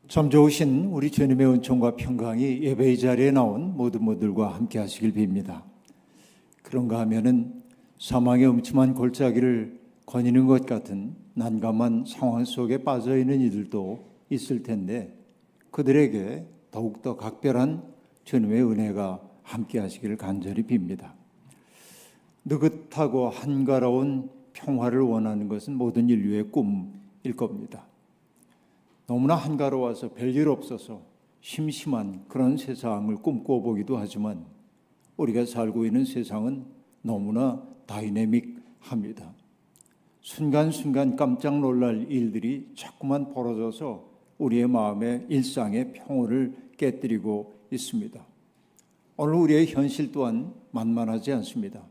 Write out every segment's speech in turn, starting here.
참 좋으신 우리 주님의 은총과 평강이 예배의 자리에 나온 모든 분들과 함께 하시길 빕니다. 그런가 하면은 사망의 음침한 골짜기를 거니는 것 같은 난감한 상황 속에 빠져 있는 이들도 있을 텐데 그들에게 더욱더 각별한 주님의 은혜가 함께 하시기를 간절히 빕니다. 느긋하고 한가로운 평화를 원하는 것은 모든 인류의 꿈일 겁니다. 너무나 한가로워서 별일 없어서 심심한 그런 세상을 꿈꿔보기도 하지만 우리가 살고 있는 세상은 너무나 다이내믹합니다. 순간순간 깜짝 놀랄 일들이 자꾸만 벌어져서 우리의 마음의 일상의 평온을 깨뜨리고 있습니다. 오늘 우리의 현실 또한 만만하지 않습니다.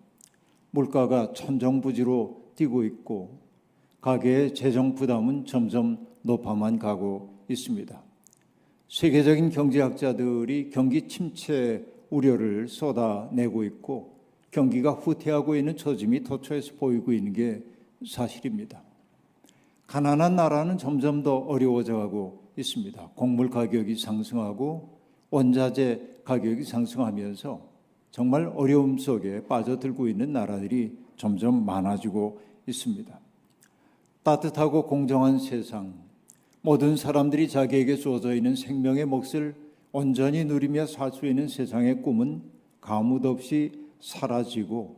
물가가 천정부지로 뛰고 있고 가계의 재정 부담은 점점 높아만 가고 있습니다. 세계적인 경제학자들이 경기 침체 우려를 쏟아내고 있고 경기가 후퇴하고 있는 조짐이 도처에서 보이고 있는 게 사실입니다. 가난한 나라는 점점 더 어려워져 가고 있습니다. 곡물 가격이 상승하고 원자재 가격이 상승하면서 정말 어려움 속에 빠져들고 있는 나라들이 점점 많아지고 있습니다. 따뜻하고 공정한 세상, 모든 사람들이 자기에게 주어져 있는 생명의 몫을 온전히 누리며 살 수 있는 세상의 꿈은 가뭇없이 사라지고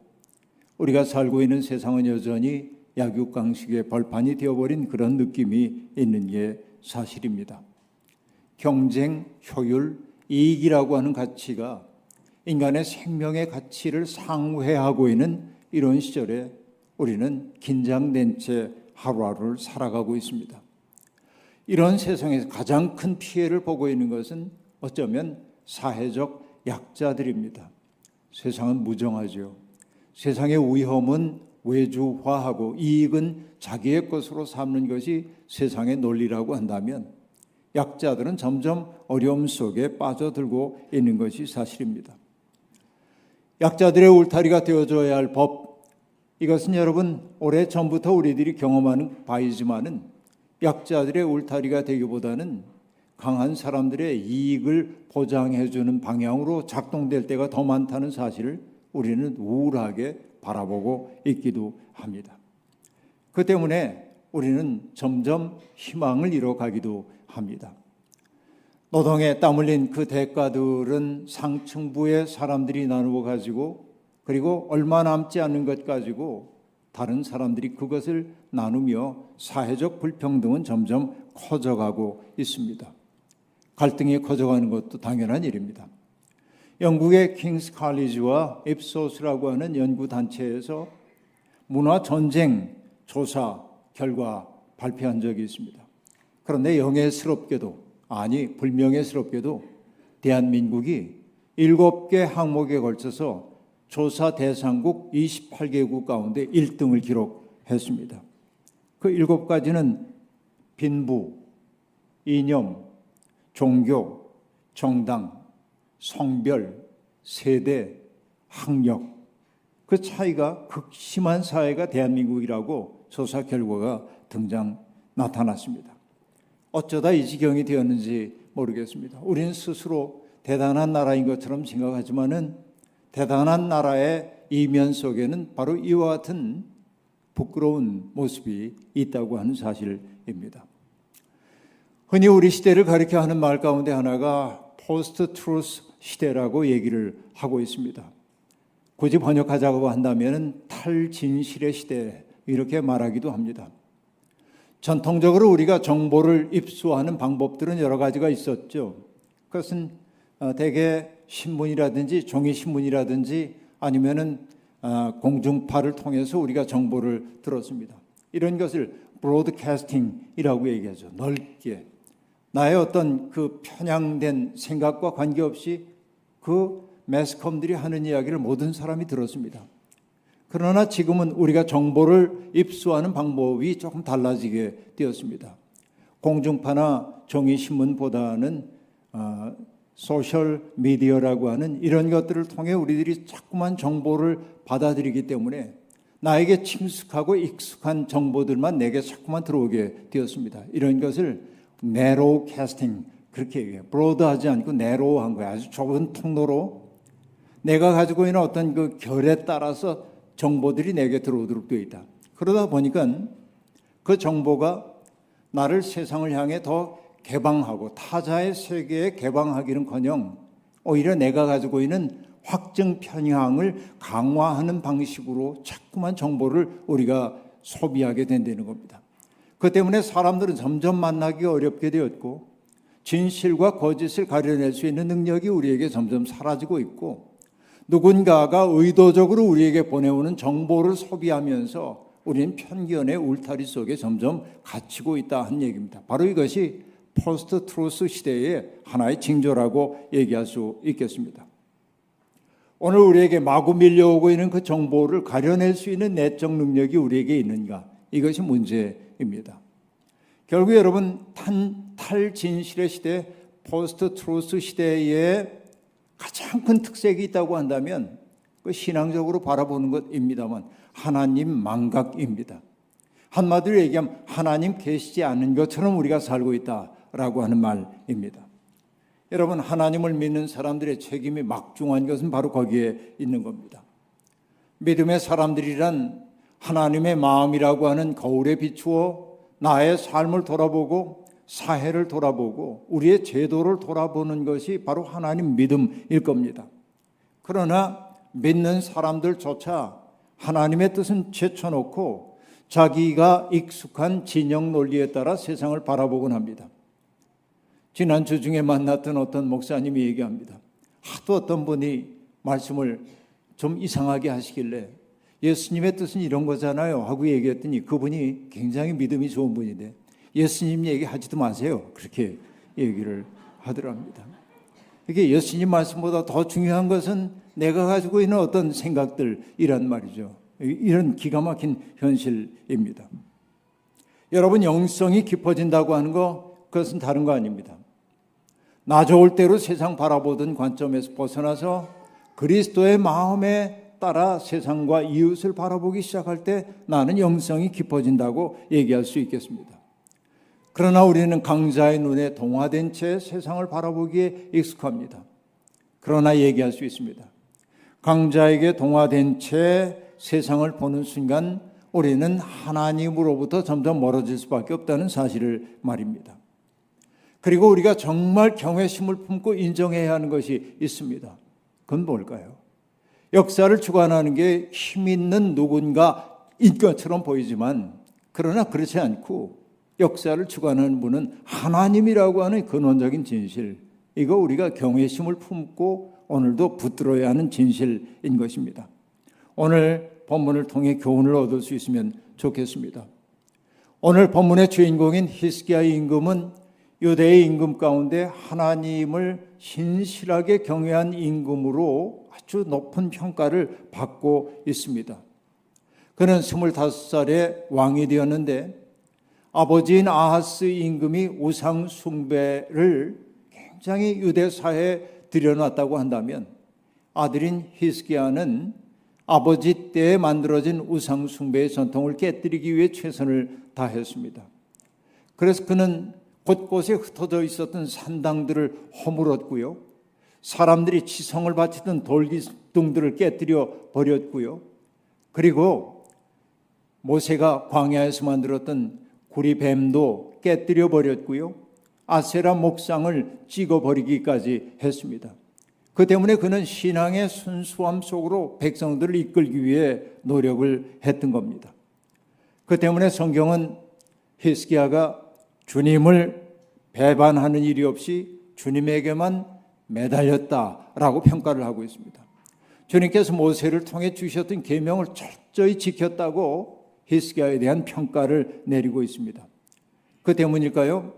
우리가 살고 있는 세상은 여전히 약육강식의 벌판이 되어버린 그런 느낌이 있는 게 사실입니다. 경쟁, 효율, 이익이라고 하는 가치가 인간의 생명의 가치를 상회하고 있는 이런 시절에 우리는 긴장된 채 하루하루를 살아가고 있습니다. 이런 세상에서 가장 큰 피해를 보고 있는 것은 어쩌면 사회적 약자들입니다. 세상은 무정하죠. 세상의 위험은 외주화하고 이익은 자기의 것으로 삼는 것이 세상의 논리라고 한다면 약자들은 점점 어려움 속에 빠져들고 있는 것이 사실입니다. 약자들의 울타리가 되어줘야 할 법, 이것은 여러분 오래전부터 우리들이 경험하는 바이지만은 약자들의 울타리가 되기보다는 강한 사람들의 이익을 보장해주는 방향으로 작동될 때가 더 많다는 사실을 우리는 우울하게 바라보고 있기도 합니다. 그 때문에 우리는 점점 희망을 잃어가기도 합니다. 노동에 땀 흘린 그 대가들은 상층부의 사람들이 나누어 가지고 그리고 얼마 남지 않는 것 가지고 다른 사람들이 그것을 나누며 사회적 불평등은 점점 커져가고 있습니다. 갈등이 커져가는 것도 당연한 일입니다. 영국의 킹스 칼리지와 ipsos라고 하는 연구단체에서 문화전쟁 조사 결과 발표한 적이 있습니다. 그런데 불명예스럽게도 대한민국이 7개 항목에 걸쳐서 조사 대상국 28개국 가운데 1등을 기록했습니다. 그 7가지는 빈부, 이념, 종교, 정당, 성별, 세대, 학력, 그 차이가 극심한 사회가 대한민국이라고 조사 결과가 나타났습니다. 어쩌다 이 지경이 되었는지 모르겠습니다. 우리는 스스로 대단한 나라인 것처럼 생각하지만은 대단한 나라의 이면 속에는 바로 이와 같은 부끄러운 모습이 있다고 하는 사실입니다. 흔히 우리 시대를 가리켜 하는 말 가운데 하나가 포스트 트루스 시대라고 얘기를 하고 있습니다. 굳이 번역하자고 한다면 탈진실의 시대 이렇게 말하기도 합니다. 전통적으로 우리가 정보를 입수하는 방법들은 여러 가지가 있었죠. 그것은 대개 신문이라든지 종이신문이라든지 아니면은 공중파를 통해서 우리가 정보를 들었습니다. 이런 것을 브로드캐스팅이라고 얘기하죠. 넓게 나의 어떤 그 편향된 생각과 관계없이 그 매스컴들이 하는 이야기를 모든 사람이 들었습니다. 그러나 지금은 우리가 정보를 입수하는 방법이 조금 달라지게 되었습니다. 공중파나 종이신문보다는 소셜 미디어라고 하는 이런 것들을 통해 우리들이 자꾸만 정보를 받아들이기 때문에 나에게 친숙하고 익숙한 정보들만 내게 자꾸만 들어오게 되었습니다. 이런 것을 narrow casting 그렇게 얘기해요. broad하지 않고 narrow한 거예요. 아주 좁은 통로로 내가 가지고 있는 어떤 그 결에 따라서 정보들이 내게 들어오도록 되어 있다. 그러다 보니까 그 정보가 나를 세상을 향해 더 개방하고 타자의 세계에 개방하기는커녕 오히려 내가 가지고 있는 확증 편향을 강화하는 방식으로 자꾸만 정보를 우리가 소비하게 된다는 겁니다. 그 때문에 사람들은 점점 만나기 어렵게 되었고 진실과 거짓을 가려낼 수 있는 능력이 우리에게 점점 사라지고 있고 누군가가 의도적으로 우리에게 보내오는 정보를 소비하면서 우리는 편견의 울타리 속에 점점 갇히고 있다 한 얘기입니다. 바로 이것이 포스트 트루스 시대의 하나의 징조라고 얘기할 수 있겠습니다. 오늘 우리에게 마구 밀려오고 있는 그 정보를 가려낼 수 있는 내적 능력이 우리에게 있는가? 이것이 문제입니다. 결국 여러분 탈진실의 시대, 포스트 트루스 시대에 가장 큰 특색이 있다고 한다면 그 신앙적으로 바라보는 것입니다만 하나님 망각입니다. 한마디로 얘기하면 하나님 계시지 않은 것처럼 우리가 살고 있다라고 하는 말입니다. 여러분, 하나님을 믿는 사람들의 책임이 막중한 것은 바로 거기에 있는 겁니다. 믿음의 사람들이란 하나님의 마음이라고 하는 거울에 비추어 나의 삶을 돌아보고 사회를 돌아보고 우리의 제도를 돌아보는 것이 바로 하나님 믿음일 겁니다. 그러나 믿는 사람들조차 하나님의 뜻은 제쳐놓고 자기가 익숙한 진영 논리에 따라 세상을 바라보곤 합니다. 지난주 중에 만났던 어떤 목사님이 얘기합니다. 하도 어떤 분이 말씀을 좀 이상하게 하시길래 예수님의 뜻은 이런 거잖아요 하고 얘기했더니 그분이 굉장히 믿음이 좋은 분인데 예수님 얘기하지도 마세요 그렇게 얘기를 하더랍니다. 이게 예수님 말씀보다 더 중요한 것은 내가 가지고 있는 어떤 생각들이란 말이죠. 이런 기가 막힌 현실입니다. 여러분, 영성이 깊어진다고 하는 거 그것은 다른 거 아닙니다. 나 좋을 대로 세상 바라보던 관점에서 벗어나서 그리스도의 마음에 따라 세상과 이웃을 바라보기 시작할 때 나는 영성이 깊어진다고 얘기할 수 있겠습니다. 그러나 우리는 강자의 눈에 동화된 채 세상을 바라보기에 익숙합니다. 그러나 얘기할 수 있습니다. 강자에게 동화된 채 세상을 보는 순간 우리는 하나님으로부터 점점 멀어질 수밖에 없다는 사실을 말입니다. 그리고 우리가 정말 경외심을 품고 인정해야 하는 것이 있습니다. 그건 뭘까요? 역사를 주관하는 게 힘 있는 누군가인 것처럼 보이지만 그러나 그렇지 않고 역사를 주관하는 분은 하나님이라고 하는 근원적인 진실, 이거 우리가 경외심을 품고 오늘도 붙들어야 하는 진실인 것입니다. 오늘 본문을 통해 교훈을 얻을 수 있으면 좋겠습니다. 오늘 본문의 주인공인 히스기야의 임금은 유대의 임금 가운데 하나님을 신실하게 경외한 임금으로 아주 높은 평가를 받고 있습니다. 그는 25살에 왕이 되었는데 아버지인 아하스 임금이 우상 숭배를 굉장히 유대 사회에 들여놨다고 한다면 아들인 히스기야는 아버지 때에 만들어진 우상 숭배의 전통을 깨뜨리기 위해 최선을 다했습니다. 그래서 그는 곳곳에 흩어져 있었던 산당들을 허물었고요. 사람들이 지성을 바치던 돌기둥들을 깨뜨려 버렸고요. 그리고 모세가 광야에서 만들었던 구리뱀도 깨뜨려 버렸고요. 아세라 목상을 찍어버리기까지 했습니다. 그 때문에 그는 신앙의 순수함 속으로 백성들을 이끌기 위해 노력을 했던 겁니다. 그 때문에 성경은 히스기야가 주님을 배반하는 일이 없이 주님에게만 매달렸다라고 평가를 하고 있습니다. 주님께서 모세를 통해 주셨던 계명을 철저히 지켰다고 히스기야에 대한 평가를 내리고 있습니다. 그 때문일까요?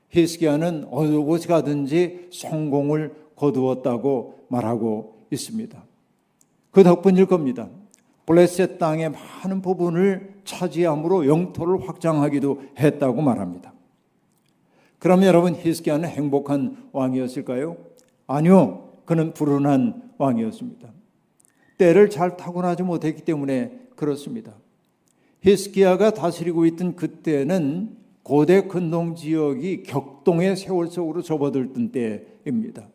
히스기야는 어느 곳에 가든지 성공을 거두었다고 말하고 있습니다. 그 덕분일 겁니다. 블레셋 땅의 많은 부분을 차지함으로 영토를 확장하기도 했다고 말합니다. 그럼 여러분, 히스기야는 행복한 왕이었을까요? 아니요. 그는 불운한 왕이었습니다. 때를 잘 타고나지 못했기 때문에 그렇습니다. 히스기야가 다스리고 있던 그때는 고대 근동 지역이 격동의 세월 속으로 접어들던 때입니다.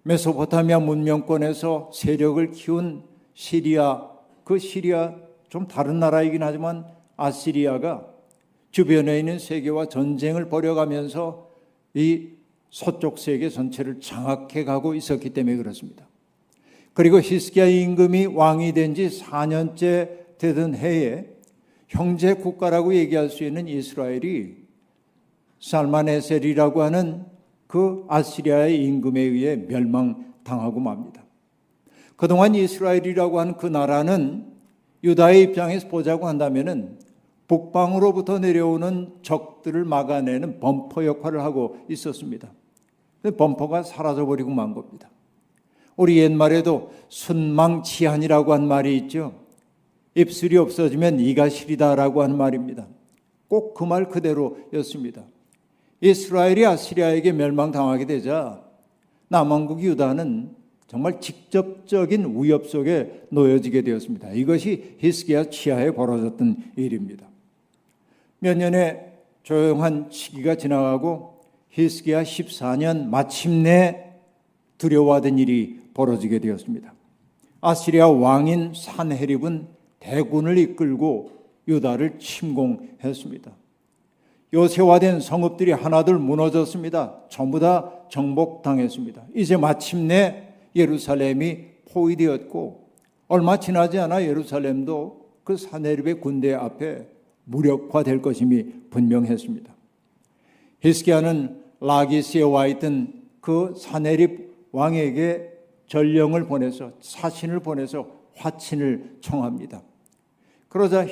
메소포타미아 문명권에서 세력을 키운 시리아, 그 시리아 좀 다른 나라이긴 하지만 아시리아가 주변에 있는 세계와 전쟁을 벌여가면서 이 서쪽 세계 전체를 장악해 가고 있었기 때문에 그렇습니다. 그리고 히스기야 임금이 왕이 된 지 4년째 되던 해에 형제 국가라고 얘기할 수 있는 이스라엘이 살마네셀이라고 하는 그 아시리아의 임금에 의해 멸망당하고 맙니다. 그동안 이스라엘이라고 하는 그 나라는 유다의 입장에서 보자고 한다면은 북방으로부터 내려오는 적들을 막아내는 범퍼 역할을 하고 있었습니다. 범퍼가 사라져버리고 만 겁니다. 우리 옛말에도 순망치한이라고 한 말이 있죠. 입술이 없어지면 이가 시리다라고 하는 말입니다. 꼭 그 말 그대로였습니다. 이스라엘이 아시리아에게 멸망당하게 되자 남왕국 유다는 정말 직접적인 위협 속에 놓여지게 되었습니다. 이것이 히스기야 치하에 벌어졌던 일입니다. 몇 년의 조용한 시기가 지나가고 히스기야 14년 마침내 두려워하던 일이 벌어지게 되었습니다. 아시리아 왕인 산헤립은 대군을 이끌고 유다를 침공했습니다. 요새화된 성읍들이 하나둘 무너졌습니다. 전부 다 정복당했습니다. 이제 마침내 예루살렘이 포위되었고 얼마 지나지 않아 예루살렘도 그 산헤립의 군대 앞에 무력화될 것임이 분명했습니다. 히스기야는 라기스에 와 있던 그 산헤립 왕에게 전령을 보내서 사신을 보내서 화친을 청합니다. 그러자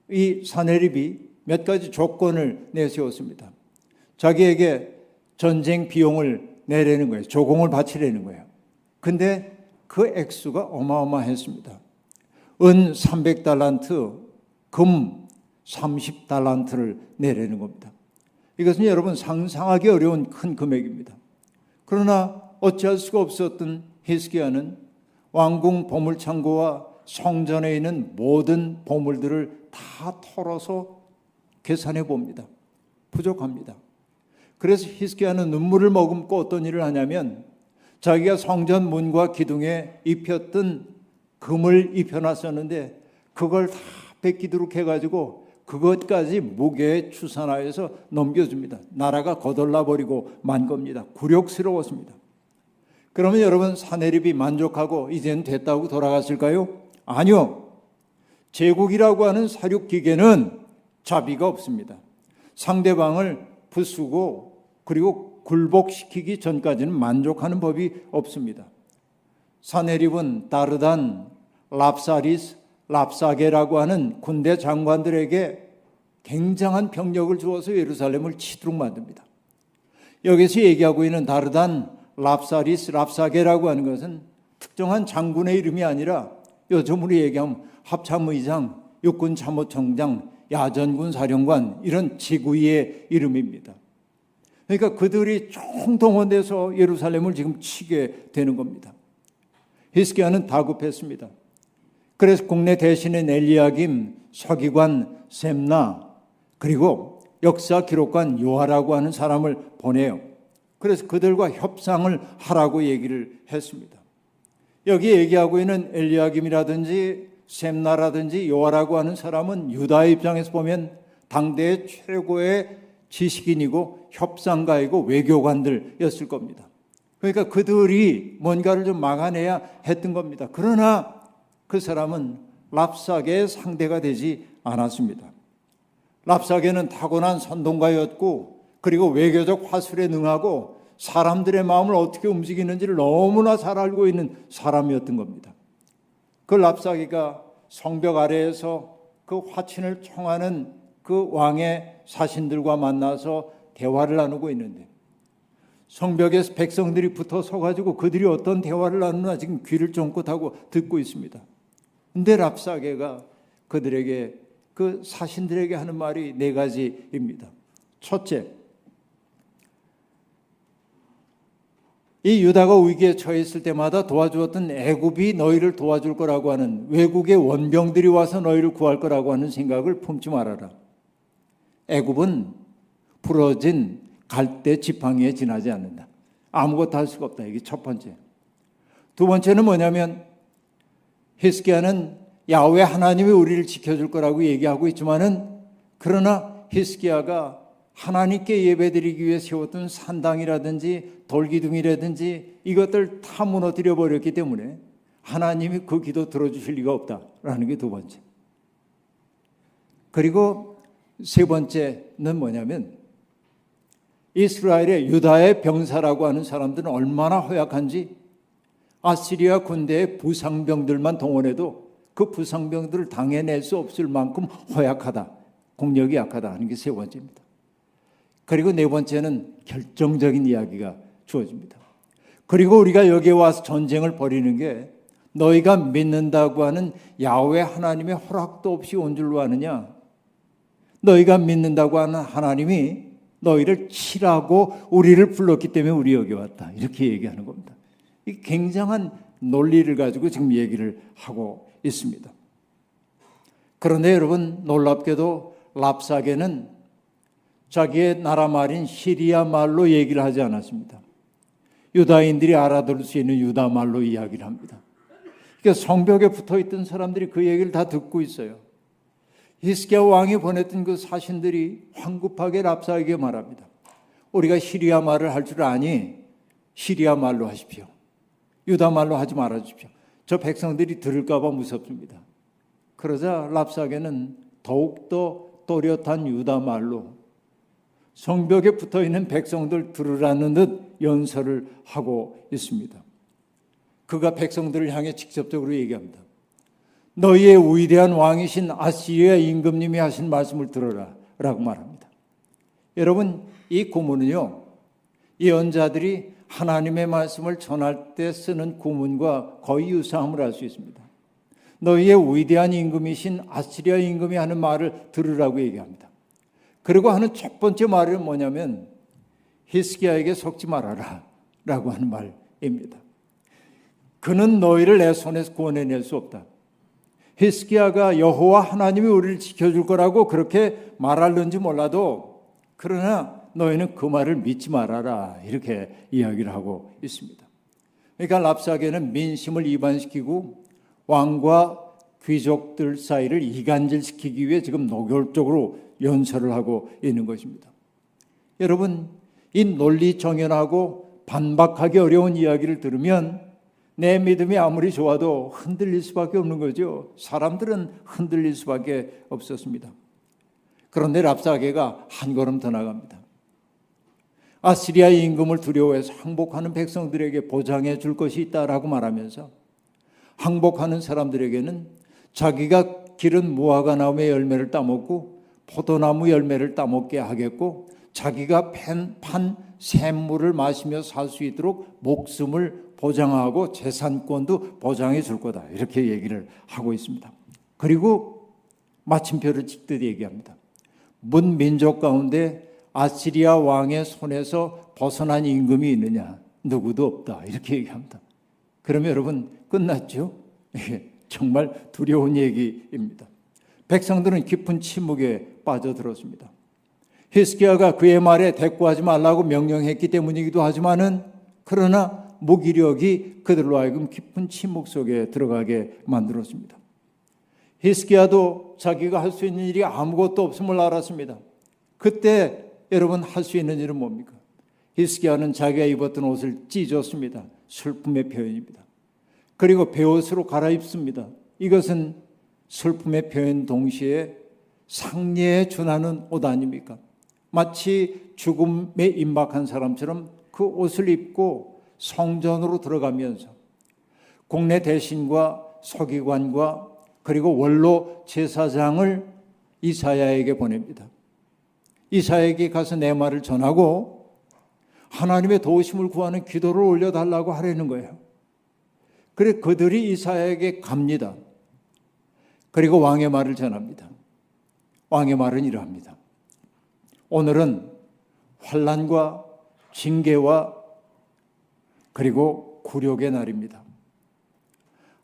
이 산헤립이 몇 가지 조건을 내세웠습니다. 자기에게 전쟁 비용을 내라는 거예요. 조공을 바치라는 거예요. 근데 그 액수가 어마어마했습니다. 은 300달란트, 금 30달란트를 내라는 겁니다. 이것은 여러분 상상하기 어려운 큰 금액입니다. 그러나 어찌할 수가 없었던 히스기야는 왕궁 보물창고와 성전에 있는 모든 보물들을 다 털어서 계산해 봅니다. 부족합니다. 그래서 히스기야는 눈물을 머금고 어떤 일을 하냐면 자기가 성전 문과 기둥에 입혔던 금을 입혀놨었는데 그걸 다 베끼도록 해가지고 그것까지 무게에 추산하여서 넘겨줍니다. 나라가 거덜나버리고 만 겁니다. 굴욕스러웠습니다. 그러면 여러분 산헤립이 만족하고 이제는 됐다고 돌아갔을까요? 아니요. 제국이라고 하는 사륙기계는 자비가 없습니다. 상대방을 부수고 그리고 굴복시키기 전까지는 만족하는 법이 없습니다. 산헤립은 다르단, 랍사리스, 랍사게라고 하는 군대 장관들에게 굉장한 병력을 주어서 예루살렘을 치도록 만듭니다. 여기서 얘기하고 있는 다르단, 랍사리스, 랍사게라고 하는 것은 특정한 장군의 이름이 아니라 요즘으로 얘기하면 합참의장, 육군참모총장, 야전군 사령관 이런 지구의 이름입니다. 그러니까 그들이 총동원돼서 예루살렘을 지금 치게 되는 겁니다. 히스기야는 다급했습니다. 그래서 국내 대신인 엘리야김, 서기관 셈나 그리고 역사 기록관 요하라고 하는 사람을 보내요. 그래서 그들과 협상을 하라고 얘기를 했습니다. 여기 얘기하고 있는 엘리야김이라든지 셈나라든지 요하라고 하는 사람은 유다의 입장에서 보면 당대의 최고의 지식인이고 협상가이고 외교관들이었을 겁니다. 그러니까 그들이 뭔가를 좀 막아내야 했던 겁니다. 그러나 그 사람은 랍사게의 상대가 되지 않았습니다. 랍사게는 타고난 선동가였고 그리고 외교적 화술에 능하고 사람들의 마음을 어떻게 움직이는지를 너무나 잘 알고 있는 사람이었던 겁니다. 그 랍사게가 성벽 아래에서 그 화친을 청하는 그 왕의 사신들과 만나서 대화를 나누고 있는데 성벽에서 백성들이 붙어 서가지고 그들이 어떤 대화를 나누나 지금 귀를 쫑긋하고 듣고 있습니다. 근데 랍사게가 그들에게 그 사신들에게 하는 말이 네 가지입니다. 첫째, 이 유다가 위기에 처해 있을 때마다 도와주었던 애굽이 너희를 도와줄 거라고 하는 외국의 원병들이 와서 너희를 구할 거라고 하는 생각을 품지 말아라. 애굽은 부러진 갈대 지팡이에 지나지 않는다. 아무것도 할 수가 없다. 이게 첫 번째. 두 번째는 뭐냐면 히스기야는 야훼 하나님이 우리를 지켜줄 거라고 얘기하고 있지만은 그러나 히스기야가 하나님께 예배드리기 위해 세웠던 산당이라든지 돌기둥이라든지 이것들 다 무너뜨려 버렸기 때문에 하나님이 그 기도 들어주실 리가 없다라는 게 두 번째. 그리고 세 번째는 뭐냐면 이스라엘의 유다의 병사라고 하는 사람들은 얼마나 허약한지 아시리아 군대의 부상병들만 동원해도 그 부상병들을 당해낼 수 없을 만큼 허약하다, 공력이 약하다 하는 게 세 번째입니다. 그리고 네 번째는 결정적인 이야기가 주어집니다. 그리고 우리가 여기에 와서 전쟁을 벌이는 게 너희가 믿는다고 하는 야훼 하나님의 허락도 없이 온 줄로 아느냐? 너희가 믿는다고 하는 하나님이 너희를 치라고 우리를 불렀기 때문에 우리 여기 왔다. 이렇게 얘기하는 겁니다. 이 굉장한 논리를 가지고 지금 얘기를 하고 있습니다. 그런데 여러분 놀랍게도 랍사게는 자기의 나라 말인 시리아 말로 얘기를 하지 않았습니다. 유다인들이 알아들을 수 있는 유다 말로 이야기를 합니다. 그러니까 성벽에 붙어있던 사람들이 그 얘기를 다 듣고 있어요. 히스기야 왕이 보냈던 그 사신들이 황급하게 랍사에게 말합니다. 우리가 시리아 말을 할 줄 아니 시리아 말로 하십시오. 유다 말로 하지 말아 주십시오. 저 백성들이 들을까 봐 무섭습니다. 그러자 랍사게는 더욱더 또렷한 유다 말로 성벽에 붙어있는 백성들 들으라는 듯 연설을 하고 있습니다. 그가 백성들을 향해 직접적으로 얘기합니다. 너희의 위대한 왕이신 아시리아 임금님이 하신 말씀을 들어라 라고 말합니다. 여러분 이 구문은요, 예언자들이 하나님의 말씀을 전할 때 쓰는 구문과 거의 유사함을 알 수 있습니다. 너희의 위대한 임금이신 아시리아 임금이 하는 말을 들으라고 얘기합니다. 그리고 하는 첫 번째 말은 뭐냐면 히스기야에게 속지 말아라 라고 하는 말입니다. 그는 너희를 내 손에서 구원해낼 수 없다. 히스기야가 여호와 하나님이 우리를 지켜줄 거라고 그렇게 말하는지 몰라도 그러나 너희는 그 말을 믿지 말아라 이렇게 이야기를 하고 있습니다. 그러니까 랍사게는 민심을 이반시키고 왕과 귀족들 사이를 이간질시키기 위해 지금 노골적으로 연설을 하고 있는 것입니다. 여러분 이 논리 정연하고 반박하기 어려운 이야기를 들으면 내 믿음이 아무리 좋아도 흔들릴 수밖에 없는 거죠. 사람들은 흔들릴 수밖에 없었습니다. 그런데 랍사게가 한 걸음 더 나갑니다. 아시리아의 임금을 두려워해서 항복하는 백성들에게 보장해 줄 것이 있다라고 말하면서 항복하는 사람들에게는 자기가 기른 무화과나무의 열매를 따먹고 포도나무 열매를 따먹게 하겠고 자기가 판 샘물을 마시며 살 수 있도록 목숨을 보장하고 재산권도 보장해 줄 거다. 이렇게 얘기를 하고 있습니다. 그리고 마침표를 찍듯 얘기합니다. 문 민족 가운데 아시리아 왕의 손에서 벗어난 임금이 있느냐? 누구도 없다. 이렇게 얘기합니다. 그러면 여러분 끝났죠? 정말 두려운 얘기입니다. 백성들은 깊은 침묵에 빠져들었습니다. 히스기야가 그의 말에 대꾸하지 말라고 명령했기 때문이기도 하지만은 그러나 무기력이 그들로 하여금 깊은 침묵 속에 들어가게 만들었습니다. 히스기야도 자기가 할 수 있는 일이 아무것도 없음을 알았습니다. 그때 여러분 할 수 있는 일은 뭡니까? 히스기야는 자기가 입었던 옷을 찢었습니다. 슬픔의 표현입니다. 그리고 베옷으로 갈아입습니다. 이것은 슬픔의 표현 동시에 상례에 준하는 옷 아닙니까? 마치 죽음에 임박한 사람처럼 그 옷을 입고 성전으로 들어가면서 국내 대신과 서기관과 그리고 원로 제사장을 이사야에게 보냅니다. 이사야에게 가서 내 말을 전하고 하나님의 도우심을 구하는 기도를 올려달라고 하려는 거예요. 그래 그들이 이사야에게 갑니다. 그리고 왕의 말을 전합니다. 왕의 말은 이러합니다. 오늘은 환난과 징계와 그리고 굴욕의 날입니다.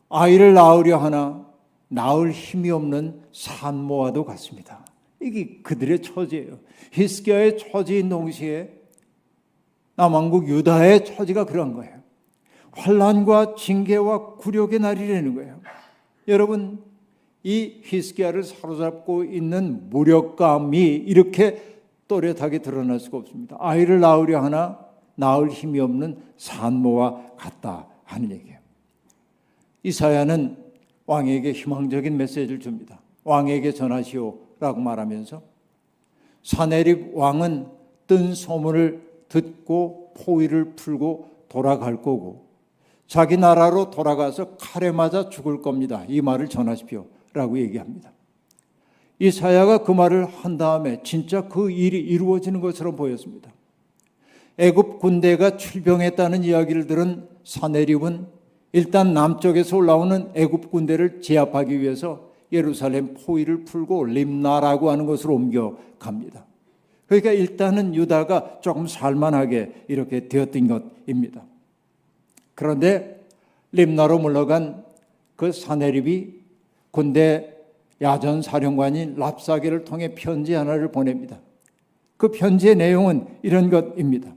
아이를 낳으려 하나 낳을 힘이 없는 산모와도 같습니다. 이게 그들의 처지예요. 히스기야의 처지인 동시에 남왕국 유다의 처지가 그런 거예요. 환난과 징계와 굴욕의 날이라는 거예요. 여러분, 이 히스기야를 사로잡고 있는 무력감이 이렇게 또렷하게 드러날 수가 없습니다. 아이를 낳으려 하나 낳을 힘이 없는 산모와 같다 하는 얘기예요. 이사야는 왕에게 희망적인 메시지를 줍니다. 왕에게 전하시오라고 말하면서 사네립 왕은 뜬 소문을 듣고 포위를 풀고 돌아갈 거고 자기 나라로 돌아가서 칼에 맞아 죽을 겁니다. 이 말을 전하십시오 라고 얘기합니다. 이사야가 그 말을 한 다음에 진짜 그 일이 이루어지는 것처럼 보였습니다. 애굽 군대가 출병했다는 이야기를 들은 사네립은 일단 남쪽에서 올라오는 애굽 군대를 제압하기 위해서 예루살렘 포위를 풀고 림나라고 하는 곳으로 옮겨갑니다. 그러니까 일단은 유다가 조금 살만하게 이렇게 되었던 것입니다. 그런데 림나로 물러간 그 사네립이 군대 야전 사령관인 랍사게를 통해 편지 하나를 보냅니다. 그 편지의 내용은 이런 것입니다.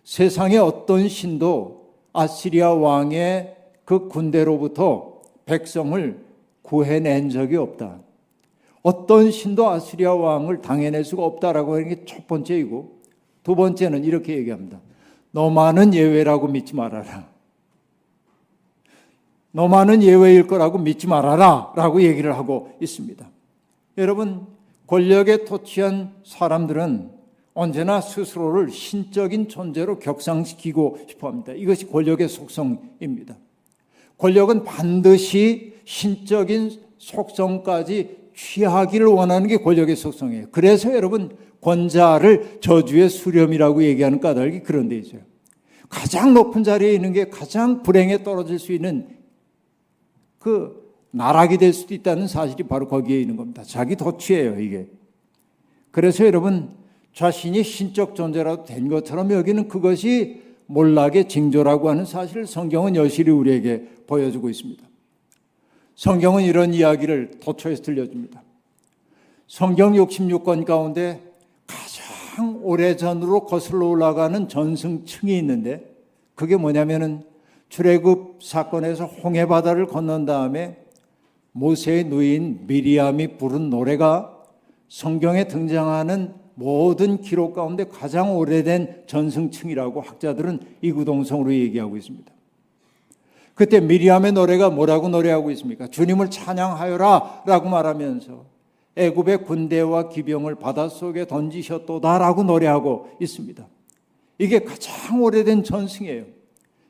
세상의 어떤 신도 아시리아 왕의 그 군대로부터 백성을 구해낸 적이 없다. 어떤 신도 아시리아 왕을 당해낼 수가 없다라고 하는 게 첫 번째이고, 두 번째는 이렇게 얘기합니다. 너만은 예외라고 믿지 말아라. 너만은 예외일 거라고 믿지 말아라 라고 얘기를 하고 있습니다. 여러분, 권력에 토취한 사람들은 언제나 스스로를 신적인 존재로 격상시키고 싶어합니다. 이것이 권력의 속성입니다. 권력은 반드시 신적인 속성까지 취하기를 원하는 게 권력의 속성이에요. 그래서 여러분, 권자를 저주의 수렴이라고 얘기하는 까닭이 그런 데 있어요. 가장 높은 자리에 있는 게 가장 불행에 떨어질 수 있는 그 나락이 될 수도 있다는 사실이 바로 거기에 있는 겁니다. 자기 덫이에요, 이게. 그래서 여러분, 자신이 신적 존재라도 된 것처럼 여기는 그것이 몰락의 징조라고 하는 사실을 성경은 여실히 우리에게 보여주고 있습니다. 성경은 이런 이야기를 도처에서 들려줍니다. 성경 66권 가운데 가장 오래전으로 거슬러 올라가는 전승층이 있는데 그게 뭐냐면은 출애굽 사건에서 홍해바다를 건넌 다음에 모세의 누이인 미리암이 부른 노래가 성경에 등장하는 모든 기록 가운데 가장 오래된 전승층이라고 학자들은 이구동성으로 얘기하고 있습니다. 그때 미리암의 노래가 뭐라고 노래하고 있습니까? 주님을 찬양하여라 라고 말하면서 애굽의 군대와 기병을 바닷속에 던지셨도다라고 노래하고 있습니다. 이게 가장 오래된 전승이에요.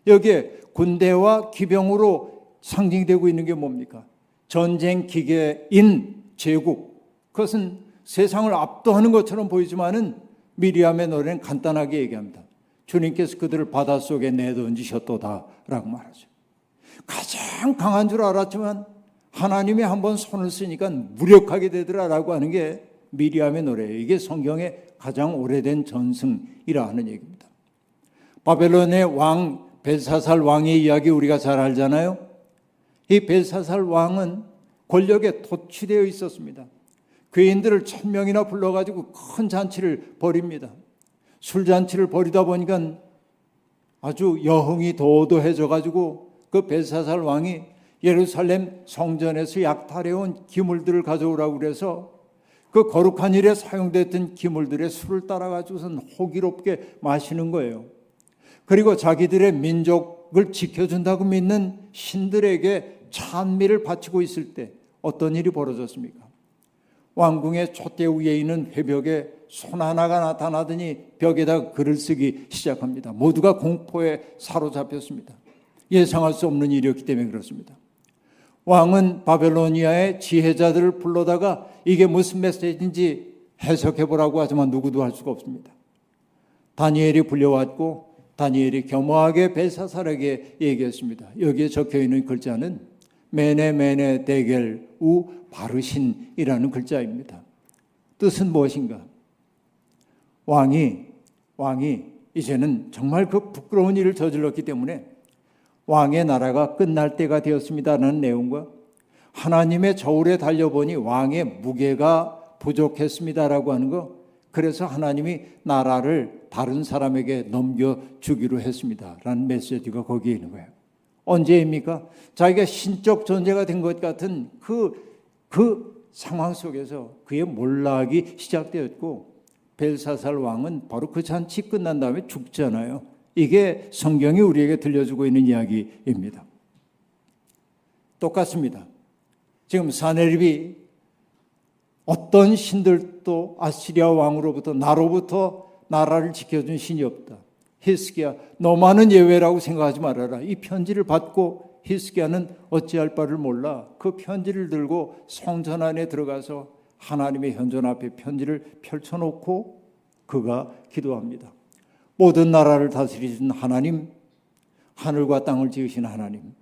여기에 군대와 기병으로 상징되고 있는 게 뭡니까? 전쟁 기계인 제국. 그것은 세상을 압도하는 것처럼 보이지만은 미리암의 노래는 간단하게 얘기합니다. 주님께서 그들을 바닷속에 내던지셨도다라고 말하죠. 가장 강한 줄 알았지만 하나님이 한번 손을 쓰니까 무력하게 되더라라고 하는 게 미리암의 노래예요. 이게 성경의 가장 오래된 전승이라 하는 얘기입니다. 바벨론의 왕 벨사살 왕의 이야기 우리가 잘 알잖아요. 이 벨사살 왕은 권력에 도취되어 있었습니다. 괴인들을 1000명이나 불러가지고 큰 잔치를 벌입니다. 술잔치를 벌이다 보니까 아주 여흥이 도도해져가지고 그 벨사살 왕이 예루살렘 성전에서 약탈해온 기물들을 가져오라고 그래서 그 거룩한 일에 사용됐던 기물들의 술을 따라가지고선 호기롭게 마시는 거예요. 그리고 자기들의 민족을 지켜준다고 믿는 신들에게 찬미를 바치고 있을 때 어떤 일이 벌어졌습니까? 왕궁의 촛대 위에 있는 회벽에 손 하나가 나타나더니 벽에다 글을 쓰기 시작합니다. 모두가 공포에 사로잡혔습니다. 예상할 수 없는 일이었기 때문에 그렇습니다. 왕은 바벨로니아의 지혜자들을 불러다가 이게 무슨 메시지인지 해석해보라고 하지만 누구도 할 수가 없습니다. 다니엘이 불려왔고 다니엘이 겸허하게 벨사살에게 얘기했습니다. 여기에 적혀있는 글자는 메네 데겔 우 바르신이라는 글자입니다. 뜻은 무엇인가? 왕이 이제는 정말 그 부끄러운 일을 저질렀기 때문에 왕의 나라가 끝날 때가 되었습니다라는 내용과 하나님의 저울에 달려보니 왕의 무게가 부족했습니다라고 하는 거, 그래서 하나님이 나라를 다른 사람에게 넘겨주기로 했습니다라는 메시지가 거기에 있는 거예요. 언제입니까? 자기가 신적 존재가 된 것 같은 그 상황 속에서 그의 몰락이 시작되었고, 벨사살 왕은 바로 그 잔치 끝난 다음에 죽잖아요. 이게 성경이 우리에게 들려주고 있는 이야기입니다. 똑같습니다. 지금 사네립이 어떤 신들도 아시리아 왕으로부터 나로부터 나라를 지켜준 신이 없다. 히스기야, 너만은 예외라고 생각하지 말아라. 이 편지를 받고 히스기야는 어찌할 바를 몰라 그 편지를 들고 성전 안에 들어가서 하나님의 현존 앞에 편지를 펼쳐놓고 그가 기도합니다. 모든 나라를 다스리신 하나님, 하늘과 땅을 지으신 하나님,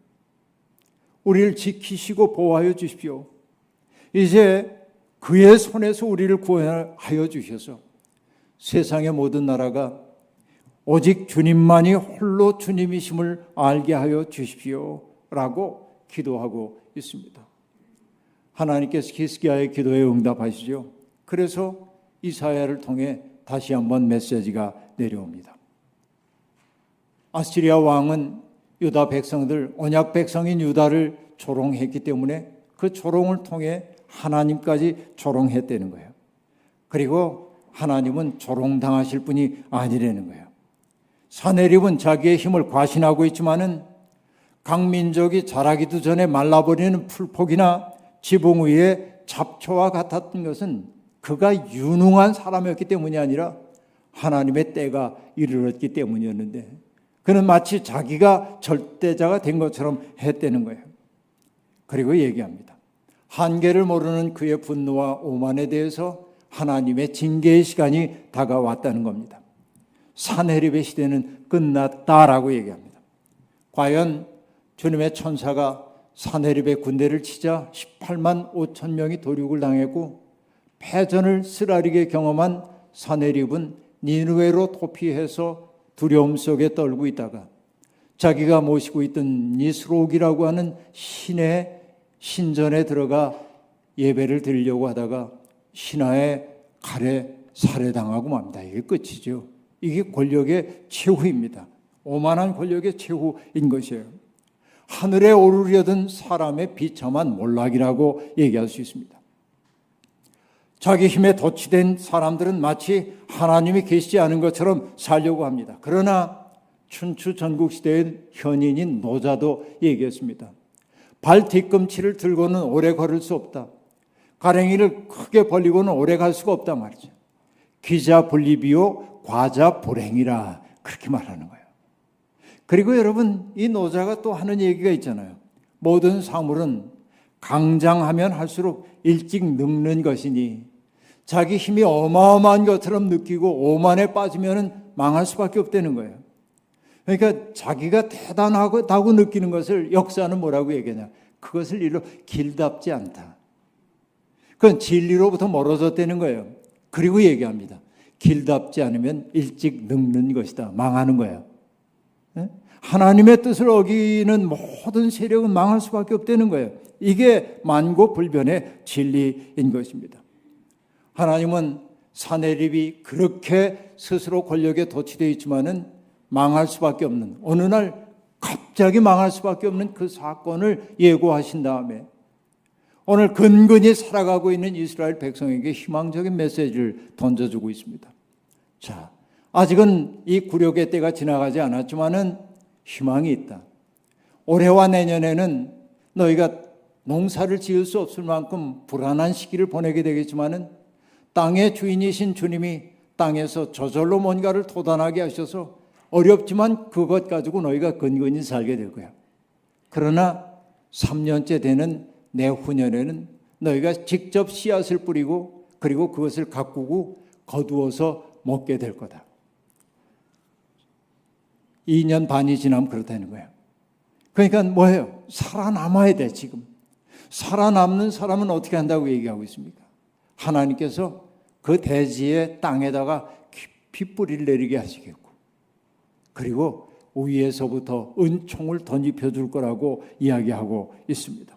우리를 지키시고 보호하여 주십시오. 이제 그의 손에서 우리를 구원하여 주셔서 세상의 모든 나라가 오직 주님만이 홀로 주님이심을 알게 하여 주십시오 라고 기도하고 있습니다. 하나님께서 히스기야의 기도에 응답하시죠. 그래서 이사야를 통해 다시 한번 메시지가 내려옵니다. 아시리아 왕은 유다 백성들, 언약 백성인 유다를 조롱했기 때문에 그 조롱을 통해 하나님까지 조롱했다는 거예요. 그리고 하나님은 조롱당하실 분이 아니라는 거예요. 사네립은 자기의 힘을 과신하고 있지만은 각 민족이 자라기도 전에 말라버리는 풀포기나 지붕 위에 잡초와 같았던 것은 그가 유능한 사람이었기 때문이 아니라 하나님의 때가 이르렀기 때문이었는데, 그는 마치 자기가 절대자가 된 것처럼 했다는 거예요. 그리고 얘기합니다. 한계를 모르는 그의 분노와 오만에 대해서 하나님의 징계의 시간이 다가왔다는 겁니다. 사네립의 시대는 끝났다라고 얘기합니다. 과연 주님의 천사가 사네립의 군대를 치자 18만 5천 명이 도륙을 당했고, 패전을 쓰라리게 경험한 사네립은 니느웨로 도피해서 두려움 속에 떨고 있다가 자기가 모시고 있던 니스록이라고 하는 신의 신전에 들어가 예배를 드리려고 하다가 신하의 칼에 살해당하고 맙니다. 이게 끝이죠. 이게 권력의 최후입니다. 오만한 권력의 최후인 것이에요. 하늘에 오르려던 사람의 비참한 몰락이라고 얘기할 수 있습니다. 자기 힘에 도취된 사람들은 마치 하나님이 계시지 않은 것처럼 살려고 합니다. 그러나 춘추 전국시대의 현인인 노자도 얘기했습니다. 발 뒤꿈치를 들고는 오래 걸을 수 없다. 가랭이를 크게 벌리고는 오래 갈 수가 없다 말이죠. 기자 불리비오 과자 불행이라, 그렇게 말하는 거예요. 그리고 여러분, 이 노자가 또 하는 얘기가 있잖아요. 모든 사물은 강장하면 할수록 일찍 늙는 것이니 자기 힘이 어마어마한 것처럼 느끼고 오만에 빠지면 망할 수밖에 없다는 거예요. 그러니까 자기가 대단하다고 느끼는 것을 역사는 뭐라고 얘기하냐, 그것을 일로 길답지 않다. 그건 진리로부터 멀어졌다는 거예요. 그리고 얘기합니다. 길답지 않으면 일찍 늙는 것이다. 망하는 거예요. 하나님의 뜻을 어기는 모든 세력은 망할 수밖에 없다는 거예요. 이게 만고불변의 진리인 것입니다. 하나님은 사네립이 그렇게 스스로 권력에 도취되어 있지만은 망할 수밖에 없는, 어느 날 갑자기 망할 수밖에 없는 그 사건을 예고하신 다음에 오늘 근근히 살아가고 있는 이스라엘 백성에게 희망적인 메시지를 던져주고 있습니다. 자, 아직은 이 굴욕의 때가 지나가지 않았지만은 희망이 있다. 올해와 내년에는 너희가 농사를 지을 수 없을 만큼 불안한 시기를 보내게 되겠지만은 땅의 주인이신 주님이 땅에서 저절로 뭔가를 돋아나게 하셔서 어렵지만 그것 가지고 너희가 근근히 살게 될 거야. 그러나 3년째 되는 내후년에는 너희가 직접 씨앗을 뿌리고 그리고 그것을 가꾸고 거두어서 먹게 될 거다. 2년 반이 지나면 그렇다는 거예요. 그러니까 뭐예요? 살아남아야 돼. 지금 살아남는 사람은 어떻게 한다고 얘기하고 있습니까? 하나님께서 그 대지의 땅에다가 깊이 뿌리를 내리게 하시겠고, 그리고 위에서부터 은총을 던집혀 줄 거라고 이야기하고 있습니다.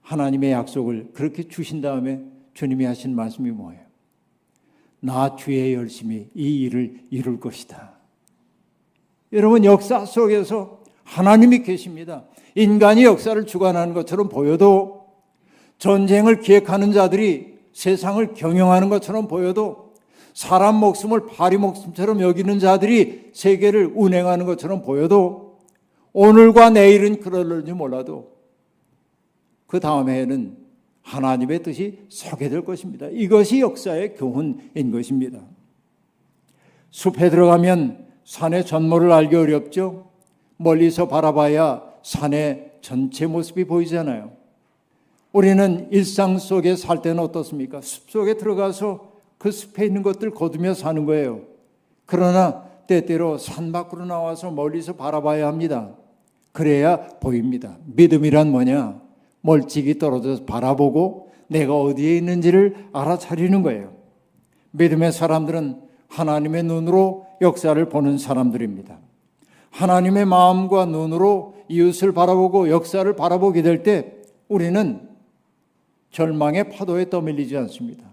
하나님의 약속을 그렇게 주신 다음에 주님이 하신 말씀이 뭐예요? 나 주의 열심히 이 일을 이룰 것이다. 여러분, 역사 속에서 하나님이 계십니다. 인간이 역사를 주관하는 것처럼 보여도, 전쟁을 기획하는 자들이 세상을 경영하는 것처럼 보여도, 사람 목숨을 파리 목숨처럼 여기는 자들이 세계를 운행하는 것처럼 보여도, 오늘과 내일은 그럴지 몰라도 그 다음 해에는 하나님의 뜻이 서게 될 것입니다. 이것이 역사의 교훈인 것입니다. 숲에 들어가면 산의 전모를 알기 어렵죠. 멀리서 바라봐야 산의 전체 모습이 보이잖아요. 우리는 일상 속에 살 때는 어떻습니까? 숲속에 들어가서 그 숲에 있는 것들 거두며 사는 거예요. 그러나 때때로 산 밖으로 나와서 멀리서 바라봐야 합니다. 그래야 보입니다. 믿음이란 뭐냐? 멀찍이 떨어져서 바라보고 내가 어디에 있는지를 알아차리는 거예요. 믿음의 사람들은 하나님의 눈으로 역사를 보는 사람들입니다. 하나님의 마음과 눈으로 이웃을 바라보고 역사를 바라보게 될 때 우리는 절망의 파도에 떠밀리지 않습니다.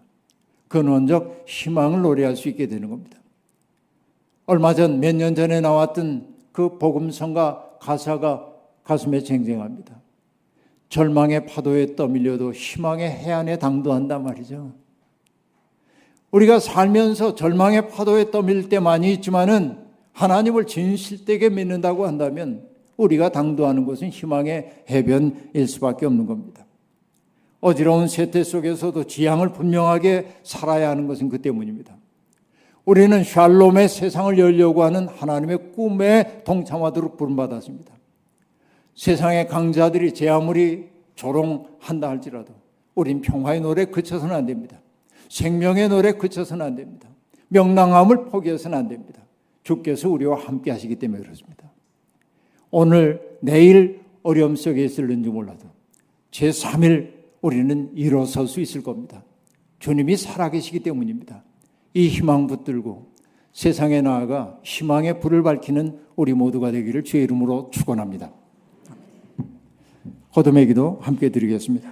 근원적 희망을 노래할 수 있게 되는 겁니다. 얼마 전 몇 년 전에 나왔던 그 복음성가 가사가 가슴에 쟁쟁합니다. 절망의 파도에 떠밀려도 희망의 해안에 당도한단 말이죠. 우리가 살면서 절망의 파도에 떠밀릴 때 많이 있지만은 하나님을 진실되게 믿는다고 한다면 우리가 당도하는 것은 희망의 해변일 수밖에 없는 겁니다. 어지러운 세태 속에서도 지향을 분명하게 살아야 하는 것은 그 때문입니다. 우리는 샬롬의 세상을 열려고 하는 하나님의 꿈에 동참하도록 부름받았습니다. 세상의 강자들이 제 아무리 조롱한다 할지라도 우린 평화의 노래에 그쳐서는 안 됩니다. 생명의 노래에 그쳐서는 안 됩니다. 명랑함을 포기해서는 안 됩니다. 주께서 우리와 함께 하시기 때문에 그렇습니다. 오늘 내일 어려움 속에 있을는지 몰라도 제3일 우리는 일어설 수 있을 겁니다. 주님이 살아계시기 때문입니다. 이 희망 붙들고 세상에 나아가 희망의 불을 밝히는 우리 모두가 되기를 주의 이름으로 축원합니다. 거듭의 기도 함께 드리겠습니다.